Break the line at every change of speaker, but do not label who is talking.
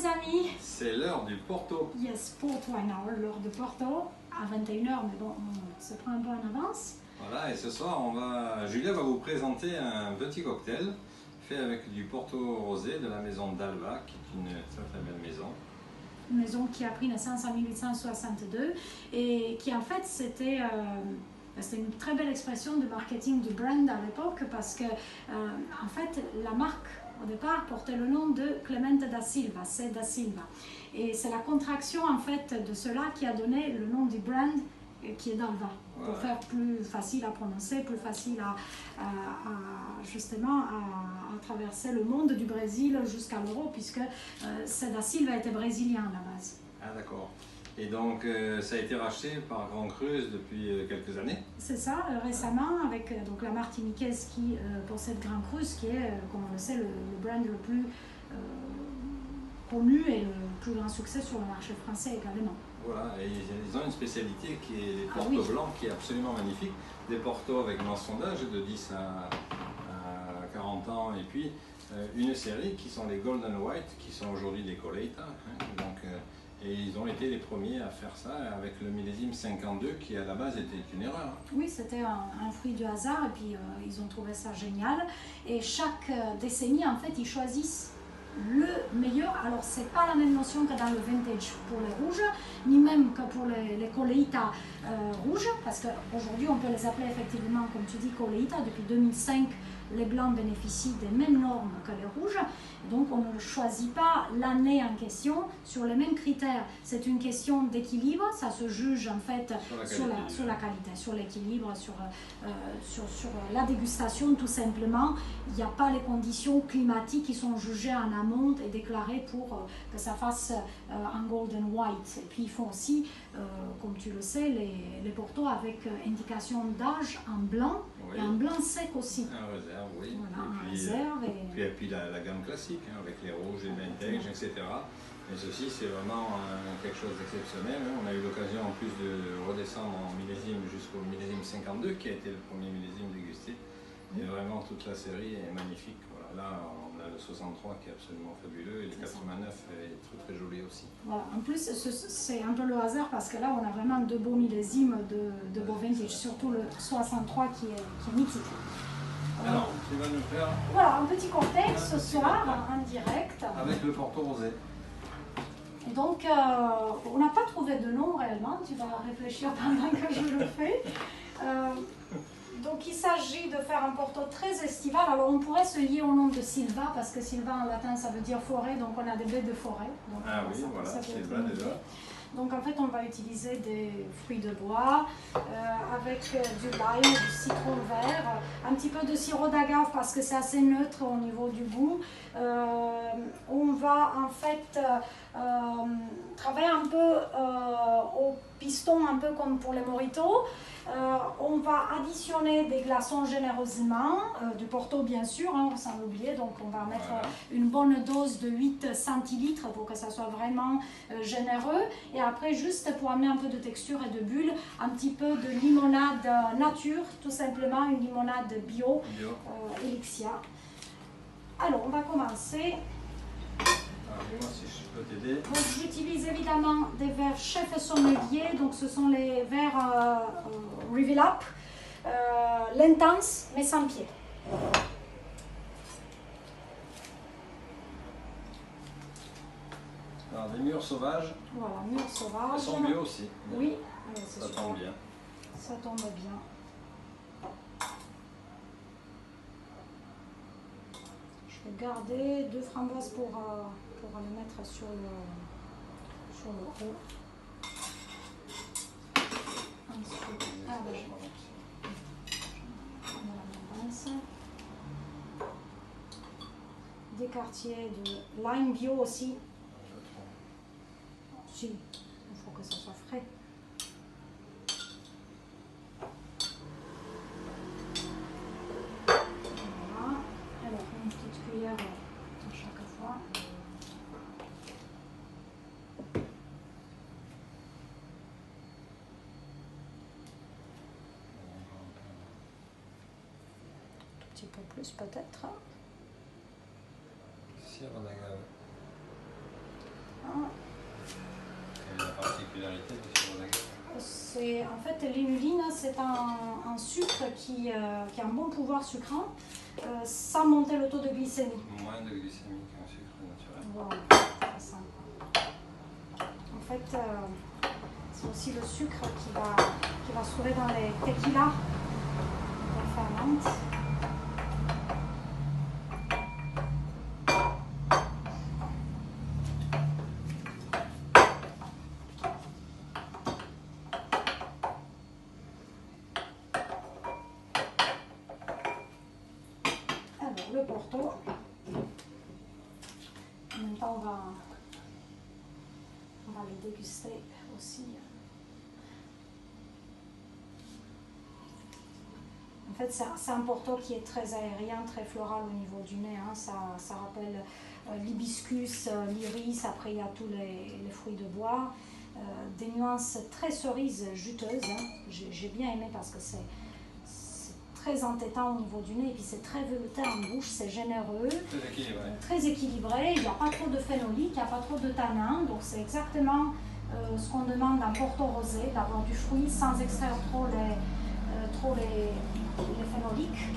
les amis.
C'est l'heure du Porto.
Yes, Port Wine Hour, l'heure de Porto, à 21h, mais bon, on se prend un peu en avance.
Voilà, et ce soir, Julia va vous présenter un petit cocktail fait avec du Porto rosé de la maison d'Alva, qui est une très très belle maison.
Une maison qui a pris naissance en 1862 et qui en fait c'était une très belle expression de marketing du brand à l'époque parce que en fait la marque au départ portait le nom de Clemente da Silva, c'est da Silva. Et c'est la contraction en fait de cela qui a donné le nom du brand qui est d'Alva, pour faire plus facile à prononcer, plus facile justement à traverser le monde du Brésil jusqu'à l'Europe, puisque da Silva était brésilien à la base.
Ah d'accord. Et donc ça a été racheté par Grand Cru depuis quelques années.
C'est ça, récemment, avec donc, la Martiniquaise qui possède Grand Cru, qui est, comme on le sait, le brand le plus connu et le plus grand succès sur le marché français également.
Voilà, et ils ont une spécialité qui est les portos blancs, qui est absolument magnifique. Des portos avec mention d'âge de 10 à 40 ans, et puis une série qui sont les Golden White, qui sont aujourd'hui des Colheita. Et ils ont été les premiers à faire ça avec le millésime 52, qui à la base était une erreur.
Oui, c'était un fruit du hasard, et puis ils ont trouvé ça génial. Et chaque décennie, en fait, ils choisissent le meilleur. Alors c'est pas la même notion que dans le vintage pour les rouges, ni même que pour les Colheita rouges, parce qu'aujourd'hui on peut les appeler effectivement, comme tu dis, Colheita. Depuis 2005, les blancs bénéficient des mêmes normes que les rouges, donc on ne choisit pas l'année en question sur les mêmes critères. C'est une question d'équilibre, ça se juge en fait sur la qualité, sur l'équilibre, sur la dégustation tout simplement. Il n'y a pas les conditions climatiques qui sont jugées en amont et déclarées pour que ça fasse un golden white. Et puis ils font aussi, comme tu le sais, les portos avec indication d'âge en blanc, et en blanc sec aussi.
En réserve, oui.
Voilà,
et puis,
en réserve.
Et puis la gamme classique, avec les rouges, les vintage, etc. Mais ceci, c'est vraiment quelque chose d'exceptionnel. On a eu l'occasion en plus de redescendre en millésime jusqu'au millésime 52, qui a été le premier millésime dégusté. Et vraiment, toute la série est magnifique. Voilà. Là, on a le 63 qui est absolument fabuleux, et le 89 est très très joli aussi.
Voilà. En plus, c'est un peu le hasard parce que là, on a vraiment de beaux millésimes de beaux vintage, surtout le 63 qui est mythique.
Alors, tu vas nous faire...
Voilà, un petit cocktail ce soir en direct.
Avec le Porto rosé.
Et donc, on n'a pas trouvé de nom réellement, tu vas réfléchir pendant que je le fais. Donc, il s'agit de faire un Porto très estival. Alors, on pourrait se lier au nom de Silva, parce que Silva en latin, ça veut dire forêt, donc on a des baies de forêt. Donc,
ah oui, voilà, Silva déjà.
Donc en fait on va utiliser des fruits de bois avec du lime, du citron vert, un petit peu de sirop d'agave parce que c'est assez neutre au niveau du goût. On va en fait travailler un peu au piston, un peu comme pour les mojitos. On va additionner des glaçons généreusement, du Porto bien sûr, hein, sans l'oublier, donc on va mettre une bonne dose de 8 centilitres pour que ça soit vraiment généreux, et après juste pour amener un peu de texture et de bulle, un petit peu de limonade nature, tout simplement une limonade bio. Elixia. Alors on va commencer.
Dis-moi si je peux t'aider.
Donc j'utilise évidemment des verres chef et sommelier, donc ce sont les verres Reveal Up, l'intense mais sans pied.
Alors des mûres sauvages.
Voilà, mûres sauvages.
Elles sont bio aussi.
Oui,
ça tombe bien.
Ça tombe bien. Je vais garder 2 framboises pour les mettre sur le haut. Ensuite, des quartiers de lime bio aussi. Si, il faut que ça soit frais. Voilà. Alors, une petite cuillère à chaque fois. Un petit peu plus peut-être.
Sirop d'agave. particularité de ce rosé?
En fait, l'inuline, c'est un sucre qui a un bon pouvoir sucrant sans monter le taux de glycémie.
Moins de glycémie qu'un sucre naturel.
Voilà, c'est ça. En fait, c'est aussi le sucre qui va se trouver dans les tequilas, les fermentes. Le Porto. En même temps, on va les déguster aussi. En fait, c'est un Porto qui est très aérien, très floral au niveau du nez. Hein. Ça rappelle l'hibiscus, l'iris. Après, il y a tous les fruits de bois. Des nuances très cerises, juteuses. Hein. J'ai bien aimé parce que c'est très entêtant au niveau du nez et puis c'est très velouté en bouche, c'est généreux, très équilibré, il n'y a pas trop de phénolique, il n'y a pas trop de tanins, donc c'est exactement ce qu'on demande d'un Porto rosé, d'avoir du fruit sans extraire trop les phénoliques.